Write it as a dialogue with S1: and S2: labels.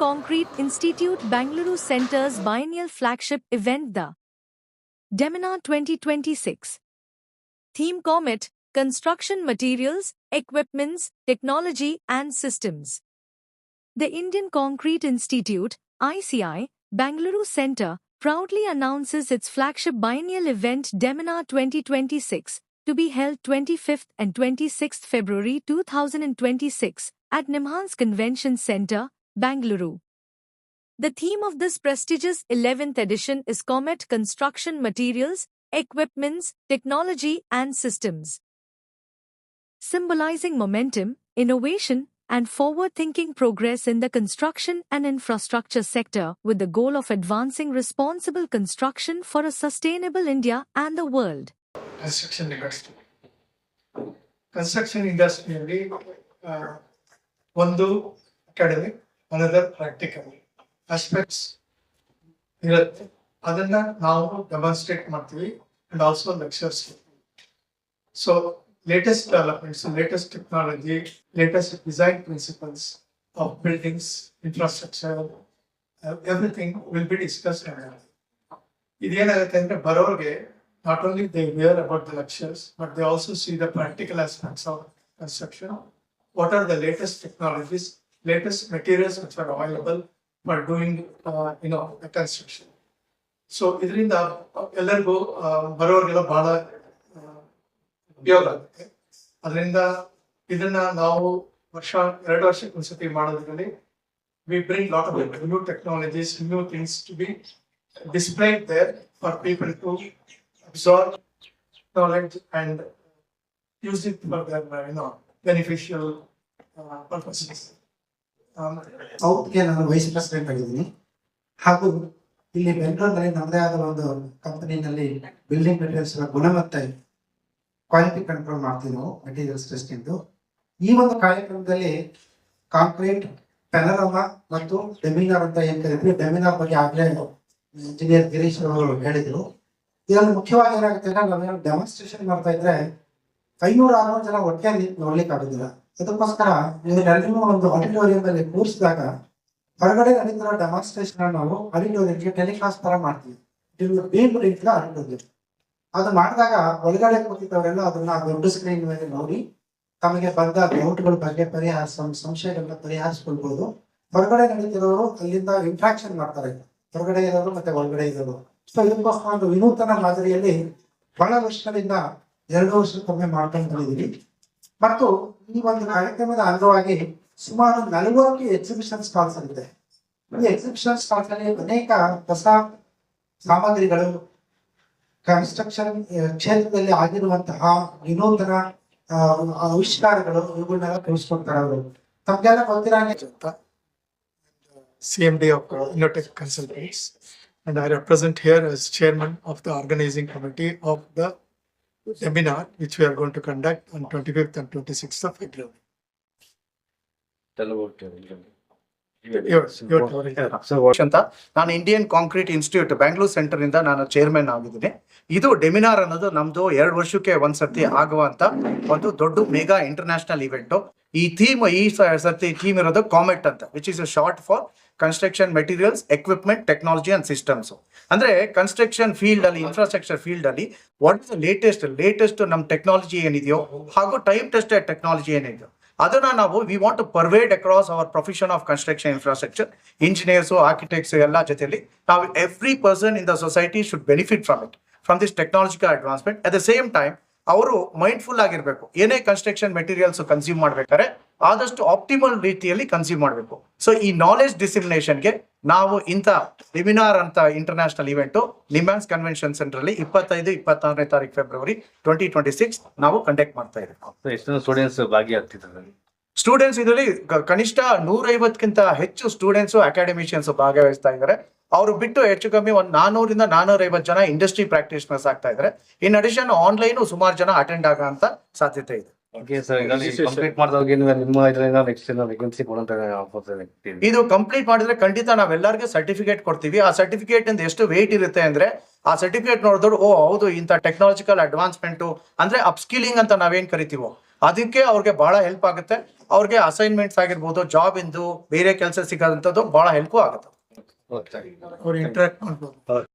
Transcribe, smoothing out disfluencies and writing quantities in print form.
S1: Concrete Institute Bangalore Centre's biennial flagship event, the Deminar 2026. Theme Comet, Construction Materials, Equipments, Technology and Systems. The Indian Concrete Institute, ICI, Bangalore Centre, proudly announces its flagship biennial event Deminar 2026, to be held 25th and 26th February 2026 at Nimhans Convention Centre, Bangalore. The theme of this prestigious 11th edition is Comet Construction Materials, Equipments, Technology and Systems, symbolizing momentum, innovation, and forward-thinking progress in the construction and infrastructure sector with the goal of advancing responsible construction for a sustainable India and the world.
S2: Construction industry ಒಂದು academic, another practical aspects ಇರುತ್ತೆ. ಅದನ್ನ ನಾವು demonstrate ಮಾಡ್ತೀವಿ and also lectures. So latest developments, latest technology, latest design principles of buildings, infrastructure, everything will be discussed. ಇದೇನಾಗುತ್ತೆ ಅಂದ್ರೆ ಬರೋರ್ಗೆ not only they hear about the lectures, but they also see the practical aspects of construction. What are the latest technologies, latest materials which are available for doing, the construction. So, ಇದರಿಂದ ಎಲ್ಲರಿಗೂ ಬರೋರಿಗೆಲ್ಲ ಬಹಳ ಉಪಯೋಗ ಆಗುತ್ತೆ. ಅದರಿಂದ ಇದನ್ನ ನಾವು ಎರಡು ವರ್ಷಕ್ಕೆ ಒಂದ್ಸತಿ ಮಾಡೋದ್ರಲ್ಲಿ we bring lot of new technologies, new things to be displayed there for people to absorb knowledge and use it for their beneficial purposes.
S3: ಔಟ್ಗೆ ನಾನು ವೈಸ್ ಪ್ರೆಸಿಡೆಂಟ್ ಆಗಿದ್ದೀನಿ. ಹಾಗೂ ಇಲ್ಲಿ ಬೆಂಗಳೂರಿನಲ್ಲಿ ನಮ್ಮದೇ ಆದ ಒಂದು ಕಂಪನಿನಲ್ಲಿ ಬಿಲ್ಡಿಂಗ್ ಮೆಟೀರಿಯಲ್ಸ್ ಗುಣಮಟ್ಟ ಕ್ವಾಲಿಟಿ ಕಂಟ್ರೋಲ್ ಮಾಡ್ತೀವಿ ನಾವು ಮೆಟೀರಿಯಲ್ಸ್ ಟೆಸ್ಟಿಂಗ್. ಈ ಒಂದು ಕಾರ್ಯಕ್ರಮದಲ್ಲಿ ಕಾಂಕ್ರೀಟ್, ಪೆನೋರಮಾ ಮತ್ತು ಡೆಮಿನಾರ್ ಅಂತ ಏನ್ ಕರೀತೀವಿ, ಡೆಮಿನಾರ್ ಬಗ್ಗೆ ಆಗ್ಲೇ ಇಂಜಿನಿಯರ್ ಗಿರೀಶ್ ಅವರು ಹೇಳಿದ್ರು. ಇದರಲ್ಲಿ ಮುಖ್ಯವಾಗಿ ಏನಾಗುತ್ತೆ ಅಂದ್ರೆ ನಾವೇನು ಡೆಮಾನ್ಸ್ಟ್ರೇಷನ್ ಮಾಡ್ತಾ ಇದ್ರೆ 500-600 ಜನ ಒಟ್ಟಿಗೆ ನೋಡ್ಲಿಕ್ಕೆ ಆಗೋದಿಲ್ಲ. ಅದಕ್ಕೋಸ್ಕರ ನೀವೆಲ್ಲರೂ ಒಂದು ಆಡಿಟೋರಿಯಂನಲ್ಲಿ ಕೂರಿಸಿದಾಗ ಹೊರಗಡೆ ನಡೀತಿರೋ ಡೆಮಾನ್ಸ್ಟ್ರೇಷನ್ ನಾವು ಆಡಿಟೋರಿಯಂಗೆ ಟೆಲಿಕಾಸ್ಟ್ ತರ ಮಾಡ್ತೀವಿ. ಆಡಿಟೋರಿಯಂ ಅದು ಮಾಡಿದಾಗ ಒಳಗಡೆ ಕೂತಿದ್ದವರೆಲ್ಲ ಅದನ್ನ ದೊಡ್ಡ ಸ್ಕ್ರೀನ್ ಮೇಲೆ ನೋಡಿ ತಮಗೆ ಬಂದ ಡೌಟ್ಗಳ ಬಗ್ಗೆ ಸಂಶಯಗಳನ್ನ ಪರಿಹರಿಸ್ಕೊಳ್ಬಹುದು. ಹೊರಗಡೆ ನಡೀತಿರೋರು ಅಲ್ಲಿಂದ ಇಂಟ್ರಾಕ್ಷನ್ ಮಾಡ್ತಾರೆ, ಹೊರಗಡೆ ಇರೋರು ಮತ್ತೆ ಒಳಗಡೆ ಇರೋರು. ಸೊ ಇದಕ್ಕೋಸ್ಕರ ಒಂದು ವಿನೂತನ ಮಾದರಿಯಲ್ಲಿ ಬಹಳ ವರ್ಷಗಳಿಂದ 2 ವರ್ಷಕ್ಕೊಮ್ಮೆ ಮಾಡ್ಕೊಂಡು ಬಂದಿದ್ದೀವಿ. ಮತ್ತು ಈ ಒಂದು ಕಾರ್ಯಕ್ರಮದ ಅಂಗವಾಗಿ ಸುಮಾರು 40 ಎಕ್ಸಿಬಿಷನ್ ಸ್ಟಾಲ್ಸ್ ಇರುತ್ತೆ. ಈ ಎಕ್ಸಿಬಿಷನ್ ಸ್ಟಾಲ್ಸ್ ಅಲ್ಲಿ ಅನೇಕ ಹೊಸ ಸಾಮಗ್ರಿಗಳು, ಕನ್ಸ್ಟ್ರಕ್ಷನ್ ಕ್ಷೇತ್ರದಲ್ಲಿ ಆಗಿರುವಂತಹ ವಿನೂತನ ಆವಿಷ್ಕಾರಗಳು ಇವುಗಳನ್ನೆಲ್ಲ ತಿಳಿಸ್ಕೊಡ್ತಾರೆ ಅವರು. ತಮ್ಗೆಲ್ಲ ಗೊತ್ತಿರೋ
S2: CMD of Innotech Consultants, and I represent here as chairman of the organizing committee of the seminar which we are going to conduct on 25th and 26th of February.
S4: ನಾನು Indian concrete institute Bangalore centre ಇಂದ ನಾನು chairman ಆಗಿದ್ದೀನಿ. ಇದು ಡೆಮಿನಾರ್ ಅನ್ನೋದು ನಮ್ದು 2 ವರ್ಷಕ್ಕೆ ಒಂದ್ಸತಿ ಆಗುವಂತ ಒಂದು ದೊಡ್ಡ ಮೆಗಾ ಇಂಟರ್ನ್ಯಾಷನಲ್ ಇವೆಂಟ್. ಈ ಸರ್ತಿ ಥೀಮ್ ಇರೋದು ಕಾಮೆಟ್ ಅಂತ, which is short for construction materials, equipment, technology and systems. ಅಂದ್ರೆ ಕನ್ಸ್ಟ್ರಕ್ಷನ್ ಫೀಲ್ಡ್ ಅಲ್ಲಿ, ಇನ್ಫ್ರಾಸ್ಟ್ರಕ್ಚರ್ ಫೀಲ್ಡ್ ಅಲ್ಲಿ ವಾಟ್ ಇಸ್ ಲೇಟೆಸ್ಟ್ ನಮ್ಮ ಟೆಕ್ನಾಲಜಿ ಏನಿದೆಯೋ ಹಾಗೂ ಟೈಮ್ ಟೆಸ್ಟೆಡ್ ಟೆಕ್ನಾಲಜಿ ಏನಿದೆಯೋ ಅದನ್ನ ನಾವು we want to pervade across our profession of construction infrastructure. Engineers, architects ಎಲ್ಲ ಜೊತೆಲಿ ನಾವು every person in the society should benefit from this technological advancement. At the same time ಅವರು mindful ಆಗಿರ್ಬೇಕು. ಏನೇ construction materials consume ಮಾಡ್ಬೇಕಾದ್ರೆ ಆದಷ್ಟು optimal ರೀತಿಯಲ್ಲಿ consume ಮಾಡಬೇಕು. ಸೊ ಈ ನಾಲೆಜ್ ಡಿಸಿಮಿನೇಷನ್ಗೆ ನಾವು ಇಂಥ ವೆಬಿನಾರ್ ಅಂತ international event NIMHANS convention centre ಅಲ್ಲಿ 25-26ನೇ ತಾರೀಕು ಫೆಬ್ರವರಿ 2026 ನಾವು ಕಂಡಕ್ಟ್ ಮಾಡ್ತಾ ಇದ್ದೀವಿ.
S5: ಎಷ್ಟು ಸ್ಟೂಡೆಂಟ್ಸ್ ಭಾಗಿಯಾಗ್ತಿದ್ದಾರೆ?
S4: ಸ್ಟೂಡೆಂಟ್ಸ್ ಇದರಲ್ಲಿ ಕನಿಷ್ಠ 150ಕ್ಕಿಂತ ಹೆಚ್ಚು ಸ್ಟೂಡೆಂಟ್ಸ್, ಅಕಾಡೆಮಿಷಿಯನ್ಸ್ ಭಾಗವಹಿಸ್ತಾ ಇದ್ದಾರೆ. ಅವರು ಬಿಟ್ಟು ಹೆಚ್ಚು ಕಮ್ಮಿ 400-450 ಜನ ಇಂಡಸ್ಟ್ರಿ ಪ್ರಾಕ್ಟೀಷನರ್ಸ್ ಆಗ್ತಾ ಇದ್ದಾರೆ. ಇನ್ ಅಡಿಷನ್ ಆನ್ಲೈನ್ ಸುಮಾರು ಜನ ಅಟೆಂಡ್ ಆಗೋ ಅಂತ ಸಾಧ್ಯತೆ ಇದೆ. ಇದು ಕಂಪ್ಲೀಟ್ ಮಾಡಿದ್ರೆ ಖಂಡಿತ ನಾವೆಲ್ಲರಿಗೂ ಸರ್ಟಿಫಿಕೇಟ್ ಕೊಡ್ತೀವಿ. ಆ ಸರ್ಟಿಫಿಕೇಟ್ ಇಂದ ಎಷ್ಟು ವೇಟ್ ಇರುತ್ತೆ ಅಂದ್ರೆ, ಆ ಸರ್ಟಿಫಿಕೇಟ್ ನೋಡಿದ್ರು ಓ ಹೌದು ಇಂಥ ಟೆಕ್ನಾಲಜಿಕಲ್ ಅಡ್ವಾನ್ಸ್ಮೆಂಟ್ ಅಂದ್ರೆ ಅಪ್ಸ್ಕಿಲಿಂಗ್ ಅಂತ ನಾವೇನ್ ಕರಿತೀವೋ ಅದಕ್ಕೆ ಅವ್ರಿಗೆ ಬಹಳ ಹೆಲ್ಪ್ ಆಗುತ್ತೆ. ಅವ್ರಿಗೆ ಅಸೈನ್ಮೆಂಟ್ಸ್ ಆಗಿರ್ಬೋದು, ಜಾಬ್ ಇಂದು ಬೇರೆ ಕೆಲಸ ಸಿಗೋದಂಥದ್ದು ಬಹಳ ಹೆಲ್ಪ್ ಆಗುತ್ತೆ.
S2: ಅವ್ರು ಇಂಟ್ರಾಕ್ಟ್ ಮಾಡ್ಬೋದು.